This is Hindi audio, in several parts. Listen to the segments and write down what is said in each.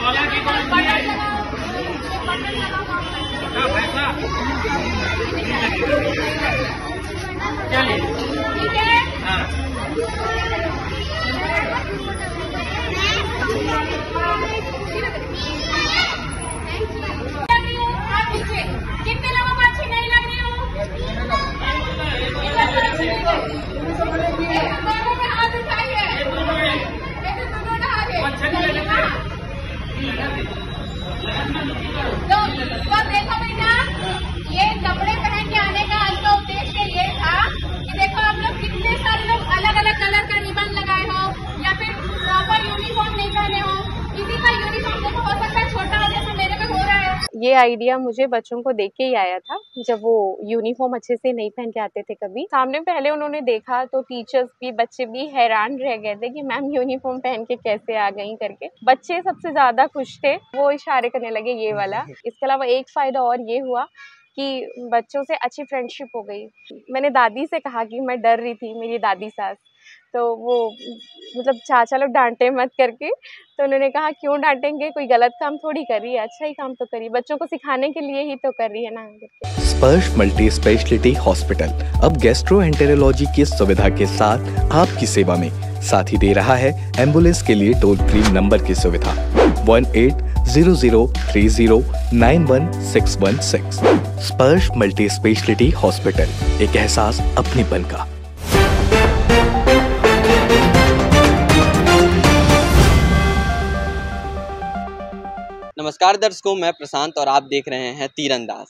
ठीक है। कितने लोगों को अच्छी नहीं लग रही हूँ? दोनों में हाथ उठाइए। तो देखो बेटा, ये कपड़े पहन के आने का आज का उद्देश्य ये था कि देखो आप लोग कितने सारे लोग अलग अलग कलर का रिबन लगाए हो या फिर प्रॉपर यूनिफॉर्म नहीं पहने हो। किसी का यूनिफॉर्म देखो हो सकता है छोटा हो, जैसे मेरे पे हो रहा है। ये आइडिया मुझे बच्चों को देख के ही आया था, जब वो यूनिफॉर्म अच्छे से नहीं पहन के आते थे कभी सामने। पहले उन्होंने देखा तो टीचर्स भी बच्चे भी हैरान रह गए थे कि मैम यूनिफॉर्म पहन के कैसे आ गई करके। बच्चे सबसे ज्यादा खुश थे, वो इशारे करने लगे ये वाला। इसके अलावा एक फायदा और ये हुआ कि बच्चों से अच्छी फ्रेंडशिप हो गई। मैंने दादी से कहा कि मैं डर रही थी, मेरी दादी सास, तो वो मतलब चाचा लोग डांटे मत करके, तो उन्होंने कहा क्यों डांटेंगे, कोई गलत काम थोड़ी कर रही है, अच्छा ही काम तो करी, बच्चों को सिखाने के लिए ही तो कर रही है ना। स्पर्श मल्टी स्पेशलिटी हॉस्पिटल अब गैस्ट्रोएंटेरोलॉजी की सुविधा के साथ आपकी सेवा में, साथ ही दे रहा है एम्बुलेंस के लिए टोल फ्री नंबर की सुविधा 180030911616। स्पर्श मल्टी स्पेशलिटी हॉस्पिटल, एक एहसास अपनेपन का। नमस्कार दर्शकों, मैं प्रशांत और आप देख रहे हैं तीरंदाज।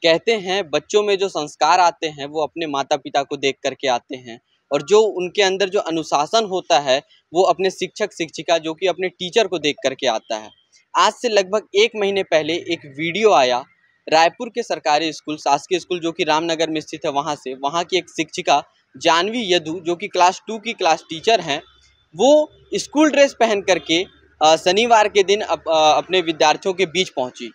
कहते हैं बच्चों में जो संस्कार आते हैं वो अपने माता पिता को देख करके आते हैं, और जो उनके अंदर जो अनुशासन होता है वो अपने शिक्षक शिक्षिका जो कि अपने टीचर को देख करके आता है। आज से लगभग 1 महीने पहले एक वीडियो आया रायपुर के सरकारी स्कूल, शासकीय स्कूल जो कि रामनगर में स्थित है, वहाँ की एक शिक्षिका जानवी यदु जो कि क्लास 2 की क्लास टीचर हैं, वो स्कूल ड्रेस पहन करके शनिवार के दिन अपने विद्यार्थियों के बीच पहुंची।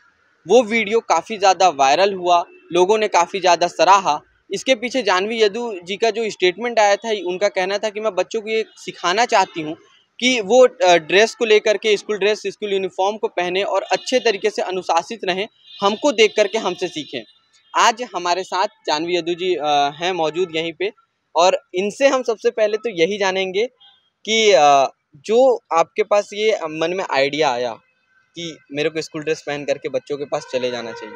वो वीडियो काफ़ी ज़्यादा वायरल हुआ, लोगों ने काफ़ी ज़्यादा सराहा। इसके पीछे जानवी यदु जी का जो स्टेटमेंट आया था, उनका कहना था कि मैं बच्चों को ये सिखाना चाहती हूँ कि वो ड्रेस को लेकर के, स्कूल ड्रेस, स्कूल यूनिफॉर्म को पहने और अच्छे तरीके से अनुशासित रहें, हमको देख करके हमसे सीखें। आज हमारे साथ जानवी यदु जी हैं मौजूद यहीं पे, और इनसे हम सबसे पहले तो यही जानेंगे कि जो आपके पास ये मन में आइडिया आया कि मेरे को स्कूल ड्रेस पहन करके बच्चों के पास चले जाना चाहिए,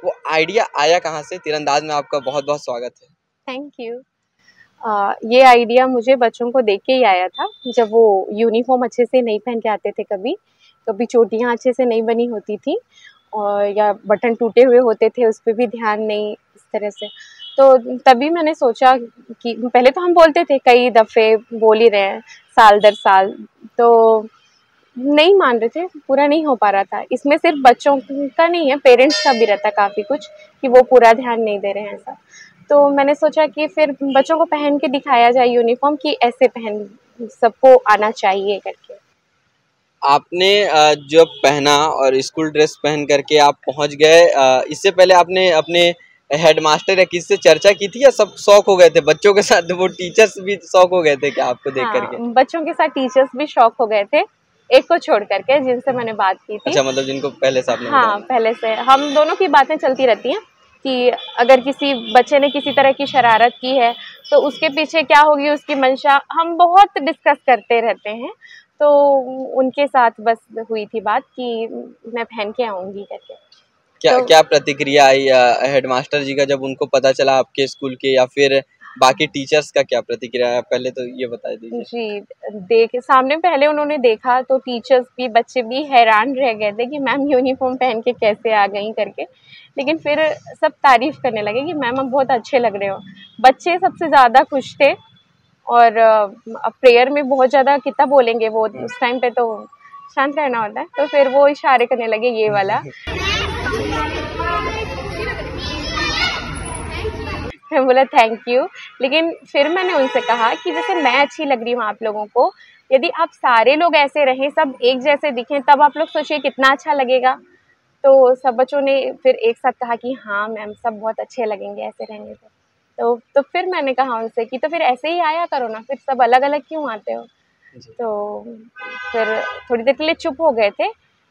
वो आइडिया आया कहाँ से? तीरंदाज में आपका बहुत बहुत स्वागत है। Thank you. ये आइडिया मुझे बच्चों को देख के ही आया था, जब वो यूनिफॉर्म अच्छे से नहीं पहन के आते थे कभी चोटियाँ अच्छे से नहीं बनी होती थी, और या बटन टूटे हुए होते थे, उस पर भी ध्यान नहीं इस तरह से। तो तभी मैंने सोचा कि पहले तो हम बोलते थे, कई दफ़े बोल ही रहे हैं साल दर साल, तो नहीं मान रहे थे, पूरा नहीं हो पा रहा था। इसमें सिर्फ बच्चों का नहीं है, पेरेंट्स का भी रहता काफ़ी कुछ कि वो पूरा ध्यान नहीं दे रहे हैं ऐसा। तो मैंने सोचा कि फिर बच्चों को पहन के दिखाया जाए यूनिफॉर्म, कि ऐसे पहन सबको आना चाहिए करके। आपने जब पहना और स्कूल ड्रेस पहन करके आप पहुंच गए, इससे पहले आपने अपने हेडमास्टर या किससे चर्चा की थी, या सब शौक हो गए थे बच्चों के साथ? वो टीचर्स भी शौक हो गए थे क्या आपको देख करके? बच्चों के साथ टीचर्स भी शौक हो गए थे, एक को छोड़ करके जिनसे मैंने बात की थी। अच्छा, मतलब जिनको पहले से आपने हाँ, पहले से हम दोनों की बातें चलती रहती हैं कि अगर किसी बच्चे ने किसी तरह की शरारत की है तो उसके पीछे क्या होगी उसकी मंशा, हम बहुत डिस्कस करते रहते हैं। तो उनके साथ बस हुई थी बात कि मैं पहन के आऊँगी करके। क्या प्रतिक्रिया आई हेडमास्टर जी का जब उनको पता चला आपके स्कूल के, या फिर बाकी टीचर्स का क्या प्रतिक्रिया है? पहले तो ये बता दीजिए। जी, सामने पहले उन्होंने देखा तो टीचर्स भी बच्चे भी हैरान रह गए थे कि मैम यूनिफॉर्म पहन के कैसे आ गई करके। लेकिन फिर सब तारीफ करने लगे कि मैम आप बहुत अच्छे लग रहे हो। बच्चे सबसे ज़्यादा खुश थे, और प्रेयर में बहुत ज़्यादा कितना बोलेंगे वो, उस टाइम पे तो शांत रहना होता है, तो फिर वो इशारे करने लगे ये वाला। मैं बोला थैंक यू। लेकिन फिर मैंने उनसे कहा कि जैसे मैं अच्छी लग रही हूँ आप लोगों को, यदि आप सारे लोग ऐसे रहें, सब एक जैसे दिखें, तब आप लोग सोचिए कितना अच्छा लगेगा। तो सब बच्चों ने फिर एक साथ कहा कि हाँ मैम, सब बहुत अच्छे लगेंगे ऐसे रहने से। तो फिर मैंने कहा उनसे कि तो फिर ऐसे ही आया करो ना, फिर सब अलग अलग क्यों आते हो। तो फिर थोड़ी देर के लिए चुप हो गए थे,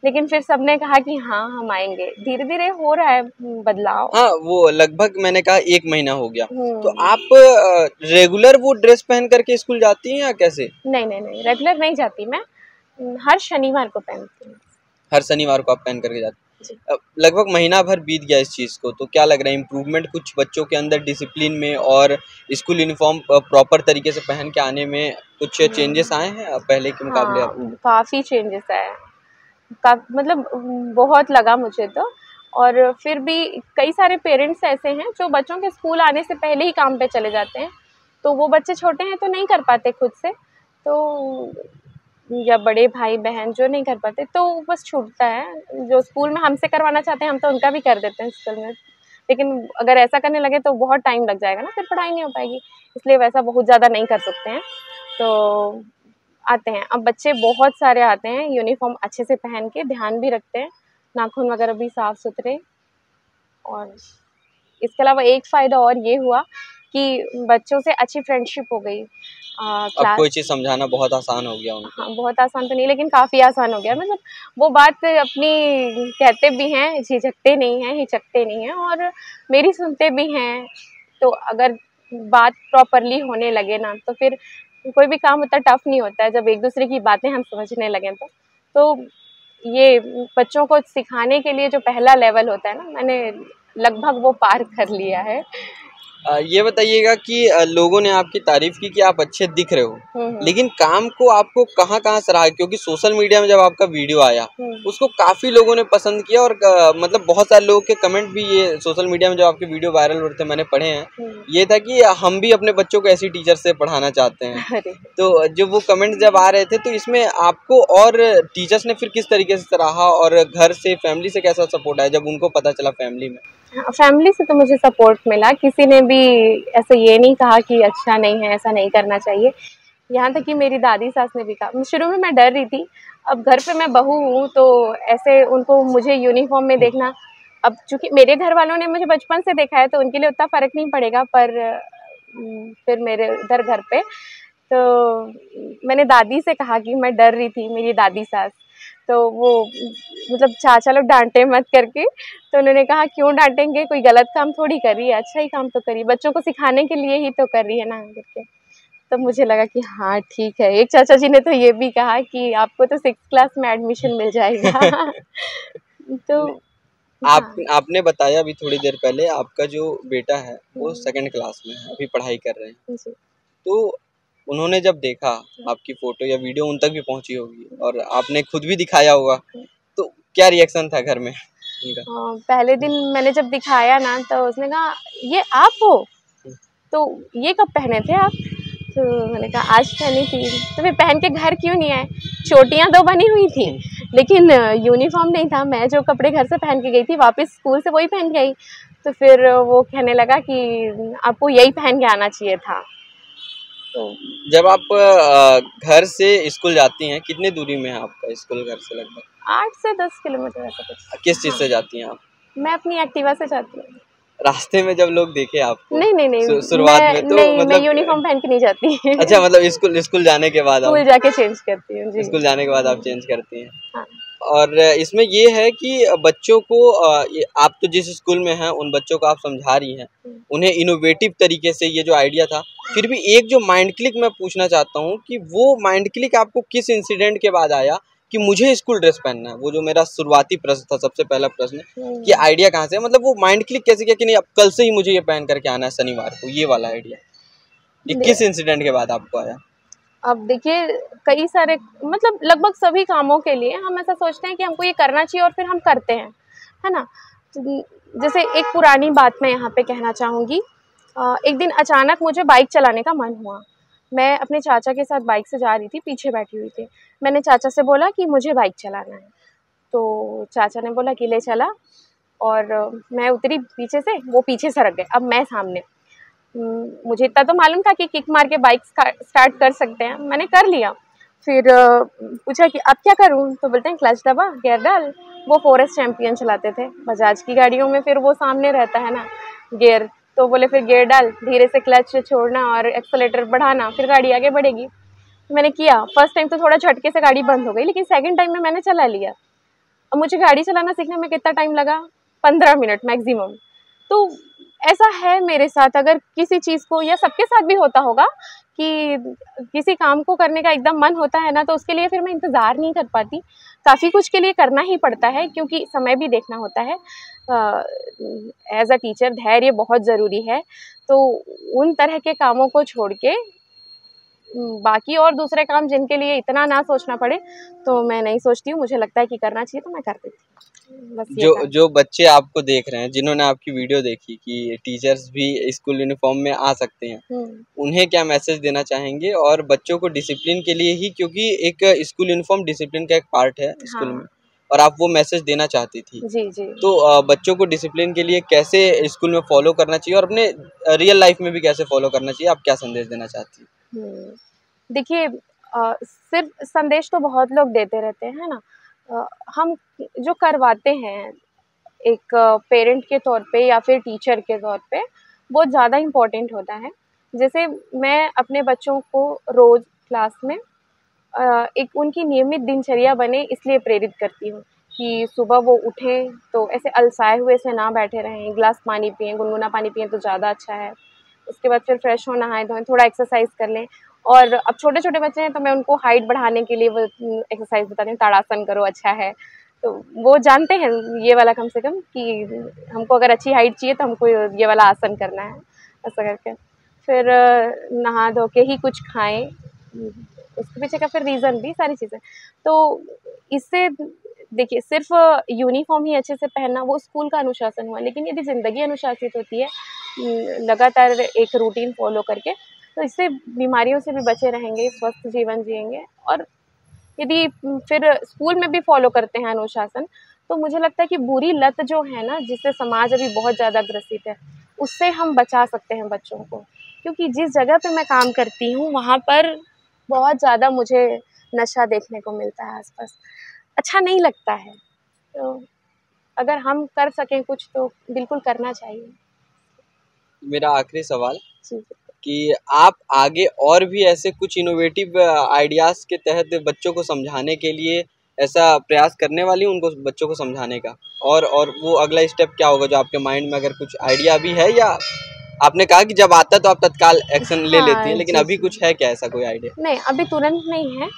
लेकिन फिर सबने कहा कि हाँ हम आएंगे। धीरे धीरे हो रहा है बदलाव। हाँ, वो लगभग मैंने कहा 1 महीना हो गया। तो हम्म। आप रेगुलर वो ड्रेस पहन करके स्कूल जाती हैं या कैसे? नहीं नहीं नहीं, रेगुलर नहीं जाती मैं, हर शनिवार को पहनती हूँ। हर शनिवार को आप पहन करके जाती जी। हैं। लगभग महीना भर बीत गया इस चीज़ को, तो क्या लग रहा है इम्प्रूवमेंट कुछ बच्चों के अंदर डिसिप्लिन में और स्कूल यूनिफॉर्म प्रॉपर तरीके से पहन के आने में कुछ चेंजेस आए हैं पहले के मुकाबले अब? हाँ, काफ़ी चेंजेस आए हैं। मतलब बहुत लगा मुझे तो। और फिर भी कई सारे पेरेंट्स ऐसे हैं जो बच्चों के स्कूल आने से पहले ही काम पे चले जाते हैं, तो वो बच्चे छोटे हैं तो नहीं कर पाते खुद से, तो या बड़े भाई बहन जो नहीं कर पाते तो बस छूटता है। जो स्कूल में हमसे करवाना चाहते हैं हम तो उनका भी कर देते हैं स्कूल में, लेकिन अगर ऐसा करने लगे तो बहुत टाइम लग जाएगा ना, फिर पढ़ाई नहीं हो पाएगी, इसलिए वैसा बहुत ज़्यादा नहीं कर सकते हैं। तो आते हैं, अब बच्चे बहुत सारे आते हैं यूनिफॉर्म अच्छे से पहन के, ध्यान भी रखते हैं, नाखून वगैरह भी साफ सुथरे। और इसके अलावा एक फ़ायदा और ये हुआ कि बच्चों से अच्छी फ्रेंडशिप हो गई। अब कोई चीज़ समझाना बहुत आसान हो गया उनको। हाँ, बहुत आसान तो नहीं लेकिन काफ़ी आसान हो गया। मतलब वो बात अपनी कहते भी हैं, झिझकते नहीं हैं, हिचकते नहीं हैं और मेरी सुनते भी हैं। तो अगर बात प्रॉपरली होने लगे ना तो फिर कोई भी काम उतना टफ नहीं होता है जब एक दूसरे की बातें हम समझने लगें तो ये बच्चों को सिखाने के लिए जो पहला लेवल होता है ना, मैंने लगभग वो पार कर लिया है। ये बताइएगा कि लोगों ने आपकी तारीफ की कि आप अच्छे दिख रहे हो, लेकिन काम को आपको कहाँ-कहाँ सराहा? क्योंकि सोशल मीडिया में जब आपका वीडियो आया उसको काफ़ी लोगों ने पसंद किया और मतलब बहुत सारे लोगों के कमेंट भी ये सोशल मीडिया में जब आपके वीडियो वायरल हो रहे थे मैंने पढ़े हैं, ये था कि हम भी अपने बच्चों को ऐसी टीचर से पढ़ाना चाहते हैं। तो जब वो कमेंट जब आ रहे थे तो इसमें आपको और टीचर्स ने फिर किस तरीके से सराहा और घर से फैमिली से कैसा सपोर्ट आया जब उनको पता चला फैमिली में? फैमिली से तो मुझे सपोर्ट मिला, किसी ने भी ऐसे ये नहीं कहा कि अच्छा नहीं है, ऐसा नहीं करना चाहिए। यहाँ तक कि मेरी दादी सास ने भी कहा। शुरू में मैं डर रही थी, अब घर पे मैं बहू हूँ तो ऐसे उनको मुझे यूनिफॉर्म में देखना, अब चूँकि मेरे घर वालों ने मुझे बचपन से देखा है तो उनके लिए उतना फ़र्क नहीं पड़ेगा, पर फिर मेरे इधर घर पे तो मैंने दादी से कहा कि मैं डर रही थी, मेरी दादी सास। तो वो मतलब चाचा लोग डांटे मत करके, तो उन्होंने कहा क्यों डांटेंगे, कोई गलत काम थोड़ी कर रही है, अच्छा ही काम तो कर रही है, बच्चों को सिखाने के लिए ही तो कर रही है ना करके। तब मुझे लगा कि हाँ ठीक है। एक चाचा जी ने तो ये भी कहा कि आपको तो 6th क्लास में एडमिशन मिल जाएगा। तो आपने बताया अभी थोड़ी देर पहले आपका जो बेटा है वो 2nd क्लास में है, अभी पढ़ाई कर रहे हैं। तो उन्होंने जब देखा आपकी फोटो या वीडियो उन तक भी पहुंची होगी और आपने खुद भी दिखाया होगा, तो क्या रिएक्शन था घर में उनका? पहले दिन मैंने जब दिखाया ना तो उसने कहा ये आप हो, तो ये कब पहने थे आप? तो मैंने कहा आज पहनी थी। तो फिर पहन के घर क्यों नहीं आए? चोटियाँ तो बनी हुई थी लेकिन यूनिफॉर्म नहीं था। मैं जो कपड़े घर से पहन के गई थी वापस स्कूल से वही पहन के आई। तो फिर वो कहने लगा कि आपको यही पहन के आना चाहिए था। तो जब आप घर से स्कूल जाती हैं, कितने दूरी में है आपका स्कूल घर से? लगभग 8 से 10 किलोमीटर ऐसा कुछ। किस चीज़ से जाती हैं आप? मैं अपनी एक्टिवा से जाती हूँ। रास्ते में जब लोग देखे आपको नहीं शुरुआत में तो नहीं, मतलब मैं यूनिफॉर्म पहन के नहीं जाती। अच्छा, मतलब स्कूल जाने के बाद स्कूल जाके चेंज करती हूँ जी। स्कूल जाने के बाद आप चेंज करती हैं। हाँ। और इसमें ये है कि बच्चों को आप तो जिस स्कूल में हैं उन बच्चों को आप समझा रही हैं, उन्हें इनोवेटिव तरीके से ये जो आइडिया था, फिर भी एक जो माइंड क्लिक मैं पूछना चाहता हूँ कि वो माइंड क्लिक आपको किस इंसिडेंट के बाद आया कि मुझे स्कूल ड्रेस पहनना है? वो जो मेरा शुरुआती प्रश्न था, सबसे पहला प्रश्न कि आइडिया कहाँ से, मतलब वो माइंड क्लिक कैसे किया कि नहीं अब कल से ही मुझे ये पहन करके आना है शनिवार को, ये वाला आइडिया ये किस इंसिडेंट के बाद आपको आया? अब देखिए कई सारे मतलब लगभग सभी कामों के लिए हम ऐसा सोचते हैं कि हमको ये करना चाहिए और फिर हम करते हैं, है ना। जैसे एक पुरानी बात मैं यहाँ पे कहना चाहूँगी। एक दिन अचानक मुझे बाइक चलाने का मन हुआ। मैं अपने चाचा के साथ बाइक से जा रही थी, पीछे बैठी हुई थी। मैंने चाचा से बोला कि मुझे बाइक चलाना है, तो चाचा ने बोला कि ले चला। और मैं उतरी पीछे से, वो पीछे सरक गए, अब मैं सामने। मुझे इतना तो मालूम था कि किक मार के बाइक स्टार्ट कर सकते हैं, मैंने कर लिया। फिर पूछा कि अब क्या करूं, तो बोलते हैं क्लच दबा, गियर डाल। वो फॉरेस्ट चैंपियन चलाते थे बजाज की गाड़ियों में, फिर वो सामने रहता है ना गियर, तो बोले फिर गियर डाल, धीरे से क्लच छोड़ना और एक्सेलेरेटर बढ़ाना, फिर गाड़ी आगे बढ़ेगी। मैंने किया। फर्स्ट टाइम तो थोड़ा झटके से गाड़ी बंद हो गई, लेकिन सेकंड टाइम में मैंने चला लिया। अब मुझे गाड़ी चलाना सीखने में कितना टाइम लगा, 15 मिनट मैक्सिमम। तो ऐसा है मेरे साथ, अगर किसी चीज़ को, या सबके साथ भी होता होगा कि किसी काम को करने का एकदम मन होता है ना, तो उसके लिए फिर मैं इंतज़ार नहीं कर पाती। काफ़ी कुछ के लिए करना ही पड़ता है, क्योंकि समय भी देखना होता है। एज़ अ टीचर धैर्य बहुत ज़रूरी है। तो उन तरह के कामों को छोड़ के बाकी और दूसरे काम जिनके लिए इतना ना सोचना पड़े, तो मैं नहीं सोचती हूँ। मुझे लगता है कि करना चाहिए तो मैं कर देती हूँ। बस ये था। जो बच्चे आपको देख रहे हैं, जिन्होंने आपकी वीडियो देखी कि टीचर्स भी स्कूल यूनिफॉर्म में आ सकते हैं, उन्हें क्या मैसेज देना चाहेंगे? और बच्चों को डिसिप्लिन के लिए ही, क्योंकि एक स्कूल यूनिफॉर्म डिसिप्लिन का एक पार्ट है स्कूल में, और आप वो मैसेज देना चाहती थी। जी, जी। तो बच्चों को डिसिप्लिन के लिए कैसे स्कूल में फॉलो करना चाहिए और अपने रियल लाइफ में भी कैसे फॉलो करना चाहिए, आप क्या संदेश देना चाहती हैं? देखिए, सिर्फ संदेश तो बहुत लोग देते रहते हैं, है ना? हम जो करवाते हैं एक पेरेंट के तौर पे या फिर टीचर के तौर पे, बहुत ज़्यादा इम्पोर्टेंट होता है। जैसे मैं अपने बच्चों को रोज़ क्लास में एक उनकी नियमित दिनचर्या बने इसलिए प्रेरित करती हूँ कि सुबह वो उठें तो ऐसे अलसाए हुए से ना बैठे रहें, गिलास पानी पिएँ, गुनगुना पानी पिएँ तो ज़्यादा अच्छा है। उसके बाद फिर फ्रेश हो, नहाएं-धोएं, थोड़ा एक्सरसाइज कर लें। और अब छोटे-छोटे बच्चे हैं तो मैं उनको हाइट बढ़ाने के लिए वो एक्सरसाइज बताती हूँ, ताड़ासन करो अच्छा है। तो वो जानते हैं ये वाला कम से कम कि हमको अगर अच्छी हाइट चाहिए तो हमको ये वाला आसन करना है, ऐसा करके। फिर नहा धो के ही कुछ खाएँ, उसके पीछे का फिर रीज़न भी सारी चीज़ें। तो इससे देखिए, सिर्फ़ यूनिफ़ॉर्म ही अच्छे से पहनना वो स्कूल का अनुशासन हुआ, लेकिन यदि ज़िंदगी अनुशासित होती है लगातार एक रूटीन फ़ॉलो करके, तो इससे बीमारियों से भी बचे रहेंगे, स्वस्थ जीवन जिएँगे। और यदि फिर स्कूल में भी फ़ॉलो करते हैं अनुशासन, तो मुझे लगता है कि बुरी लत जो है ना, जिससे समाज अभी बहुत ज़्यादा ग्रसित है, उससे हम बचा सकते हैं बच्चों को। क्योंकि जिस जगह पे मैं काम करती हूँ, वहाँ पर बहुत ज़्यादा मुझे नशा देखने को मिलता है आस-पास। अच्छा नहीं लगता है, तो अगर हम कर सकें कुछ तो बिल्कुल करना चाहिए। मेरा आखिरी सवाल जी। कि आप आगे और भी ऐसे कुछ इनोवेटिव आइडियाज़ के तहत बच्चों को समझाने के लिए ऐसा प्रयास करने वाली हूँ, उनको बच्चों को समझाने का? और वो अगला स्टेप क्या होगा जो आपके माइंड में अगर कुछ आइडिया भी है, या आपने कहा कि जब आता है तो आप तत्काल एक्शन ले लेती हैं, लेकिन जी, अभी जी। कुछ है क्या ऐसा कोई आइडिया? नहीं, अभी तुरंत नहीं है।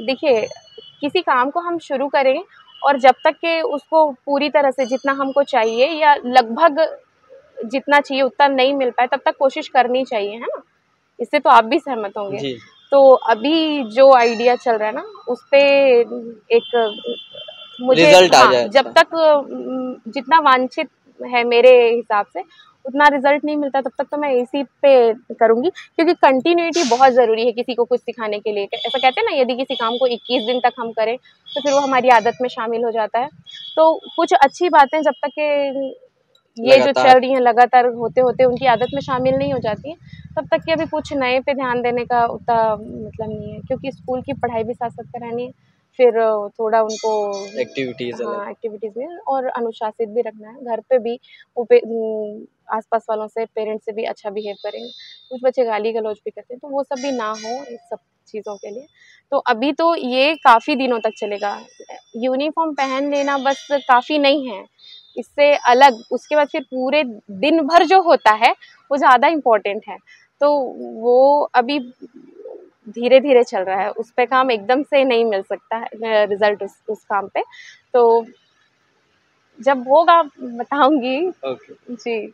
देखिए, किसी काम को हम शुरू करें और जब तक कि उसको पूरी तरह से जितना हमको चाहिए या लगभग जितना चाहिए उतना नहीं मिल पाए, तब तक कोशिश करनी चाहिए, है ना? इससे तो आप भी सहमत होंगे। जी। तो अभी जो आइडिया चल रहा है ना, उसपे एक मुझे, रिजल्ट आ हाँ, जाए जब अच्छा। तक जितना वांछित है मेरे हिसाब से, उतना रिजल्ट नहीं मिलता तब तक तो मैं इसी पे करूँगी, क्योंकि कंटिन्यूटी बहुत ज़रूरी है किसी को कुछ सिखाने के लिए। ऐसा कहते हैं ना, यदि किसी काम को 21 दिन तक हम करें, तो फिर वो हमारी आदत में शामिल हो जाता है। तो कुछ अच्छी बातें जब तक के ये जो लगातार। चल रही हैं लगातार होते-होते उनकी आदत में शामिल नहीं हो जाती हैं, तब तक के अभी कुछ नए पे ध्यान देने का उतना मतलब नहीं है, क्योंकि स्कूल की पढ़ाई भी साथ-साथ करानी है। फिर थोड़ा उनको एक्टिविटीज़ अलग। हाँ, एक्टिविटीज़ में और अनुशासित भी रखना है। घर पे भी वो आस-पास वालों से, पेरेंट्स से भी अच्छा बिहेव करें। कुछ बच्चे गाली-गलौज भी करते हैं, तो वो सब भी ना हो इस सब चीज़ों के लिए। तो अभी तो ये काफ़ी दिनों तक चलेगा। यूनिफ़ॉर्म पहन लेना बस काफ़ी नहीं है, इससे अलग उसके बाद फिर पूरे दिन भर जो होता है, वो ज़्यादा इम्पोर्टेंट है। तो वो अभी धीरे-धीरे चल रहा है, उस पे काम एकदम से नहीं मिल सकता है रिज़ल्ट उस काम पे। तो जब होगा बताऊँगी। ओके। जी।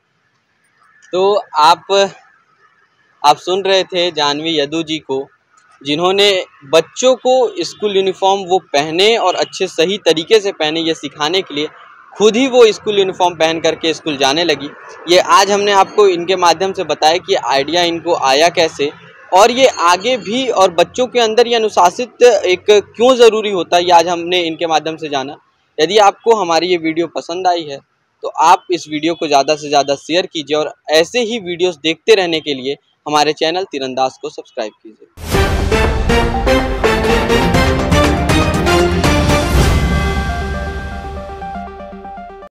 तो आप सुन रहे थे जाह्नवी यदू जी को, जिन्होंने बच्चों को स्कूल यूनिफ़ॉर्म वो पहने और अच्छे सही तरीके से पहने, ये सिखाने के लिए खुद ही वो स्कूल यूनिफ़ॉर्म पहन करके स्कूल जाने लगी। ये आज हमने आपको इनके माध्यम से बताया कि आइडिया इनको आया कैसे, और ये आगे भी, और बच्चों के अंदर ये अनुशासित एक क्यों ज़रूरी होता है, ये आज हमने इनके माध्यम से जाना। यदि आपको हमारी ये वीडियो पसंद आई है, तो आप इस वीडियो को ज़्यादा से ज़्यादा शेयर कीजिए, और ऐसे ही वीडियोस देखते रहने के लिए हमारे चैनल तीरंदाज को सब्सक्राइब कीजिए।